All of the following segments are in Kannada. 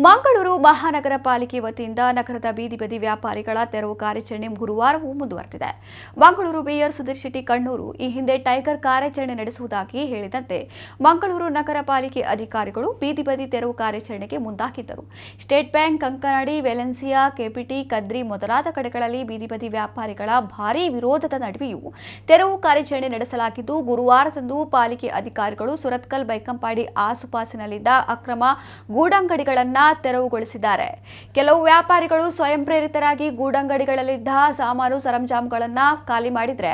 ಮಂಗಳೂರು ಮಹಾನಗರ ಪಾಲಿಕೆ ವತಿಯಿಂದ ನಗರದ ಬೀದಿ ಬದಿ ವ್ಯಾಪಾರಿಗಳ ತೆರವು ಕಾರ್ಯಾಚರಣೆ ಗುರುವಾರವೂ ಮುಂದುವರೆದಿದೆ. ಮಂಗಳೂರು ಮೇಯರ್ ಸುಧೀರ್ ಶೆಟ್ಟಿ ಕಣ್ಣೂರು ಈ ಹಿಂದೆ ಟೈಗರ್ ಕಾರ್ಯಾಚರಣೆ ನಡೆಸುವುದಾಗಿ ಹೇಳಿದಂತೆ ಮಂಗಳೂರು ನಗರ ಪಾಲಿಕೆ ಅಧಿಕಾರಿಗಳು ಬೀದಿ ಬದಿ ತೆರವು ಕಾರ್ಯಾಚರಣೆಗೆ ಮುಂದಾಗಿದ್ದರು. State bank, Kankanadi, Valencia, KPT, Kadri ಮೊದಲಾದ ಕಡೆಗಳಲ್ಲಿ ಬೀದಿ ಬದಿ ವ್ಯಾಪಾರಿಗಳ ಭಾರೀ ವಿರೋಧದ ನಡುವೆಯೂ ತೆರವು ಕಾರ್ಯಾಚರಣೆ ನಡೆಸಲಾಗಿದ್ದು, ಗುರುವಾರದಂದು ಪಾಲಿಕೆ ಅಧಿಕಾರಿಗಳು ಸುರತ್ಕಲ್, ಬೈಕಂಪಾಡಿ ಆಸುಪಾಸಿನಲ್ಲಿದ್ದ ಅಕ್ರಮ ಗೂಡಂಗಡಿಗಳನ್ನು ತೆರವುಗೊಳಿಸಿದ್ದಾರೆ. ಕೆಲವು ವ್ಯಾಪಾರಿಗಳು ಸ್ವಯಂ ಪ್ರೇರಿತರಾಗಿ ಗೂಡಂಗಡಿಗಳಲ್ಲಿದ್ದ ಸಾಮಾನು ಸರಂಜಾಮುಗಳನ್ನು ಖಾಲಿ ಮಾಡಿದರೆ,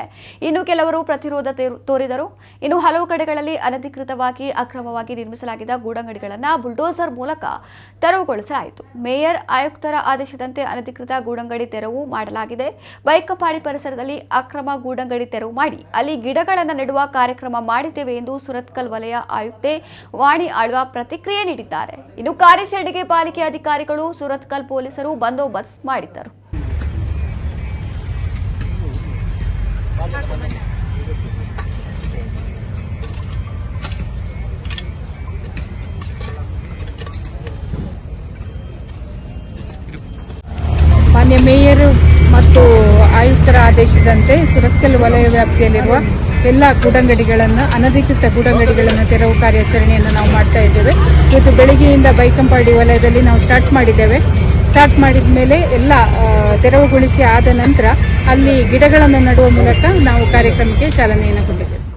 ಇನ್ನು ಕೆಲವರು ಪ್ರತಿರೋಧ ತೋರಿದರು. ಇನ್ನು ಹಲವು ಕಡೆಗಳಲ್ಲಿ ಅನಧಿಕೃತವಾಗಿ ಅಕ್ರಮವಾಗಿ ನಿರ್ಮಿಸಲಾಗಿದ್ದ ಗೂಡಂಗಡಿಗಳನ್ನು ಬುಲ್ಡೋಸರ್ ಮೂಲಕ ತೆರವುಗೊಳಿಸಲಾಯಿತು. ಮೇಯರ್ ಆಯುಕ್ತರ ಆದೇಶದಂತೆ ಅನಧಿಕೃತ ಗೂಡಂಗಡಿ ತೆರವು ಮಾಡಲಾಗಿದೆ. ಬೈಕಂಪಾಡಿ ಪರಿಸರದಲ್ಲಿ ಅಕ್ರಮ ಗೂಡಂಗಡಿ ತೆರವು ಮಾಡಿ ಅಲ್ಲಿ ಗಿಡಗಳನ್ನು ನೆಡುವ ಕಾರ್ಯಕ್ರಮ ಮಾಡಿದ್ದೇವೆ ಎಂದು ಸುರತ್ಕಲ್ ವಲಯ ಆಯುಕ್ತೆ ವಾಣಿ ಆಳ್ವ ಪ್ರತಿಕ್ರಿಯೆ ನೀಡಿದ್ದಾರೆ. ಇನ್ನು ಕಾರ್ಯಾಚರಣೆಗೆ ಪಾಲಿಕೆ ಅಧಿಕಾರಿಗಳು, ಸುರತ್ಕಲ್ ಪೊಲೀಸರು ಬಂದೋಬಸ್ತ್ ಮಾಡಿದ್ದರು. ಮಾನ್ಯ ಮೇಯರ್ ಮತ್ತು ಆಯುಕ್ತರ ಆದೇಶದಂತೆ ಸುರತ್ಕಲ್ ವಲಯ ವ್ಯಾಪ್ತಿಯಲ್ಲಿರುವ ಎಲ್ಲ ಗೂಡಂಗಡಿಗಳನ್ನು, ಅನಧಿಕೃತ ಗೂಡಂಗಡಿಗಳನ್ನು ತೆರವು ಕಾರ್ಯಾಚರಣೆಯನ್ನು ನಾವು ಮಾಡ್ತಾ ಇದ್ದೇವೆ. ಇವತ್ತು ಬೆಳಗ್ಗೆಯಿಂದ ಬೈಕಂಪಾಡಿ ವಲಯದಲ್ಲಿ ನಾವು ಸ್ಟಾರ್ಟ್ ಮಾಡಿದ ಮೇಲೆ ಎಲ್ಲ ತೆರವುಗೊಳಿಸಿ ಆದ ನಂತರ ಅಲ್ಲಿ ಗಿಡಗಳನ್ನು ನೆಡುವ ಮೂಲಕ ನಾವು ಕಾರ್ಯಕ್ರಮಕ್ಕೆ ಚಾಲನೆಯನ್ನು ಕೊಟ್ಟಿದ್ದೇವೆ.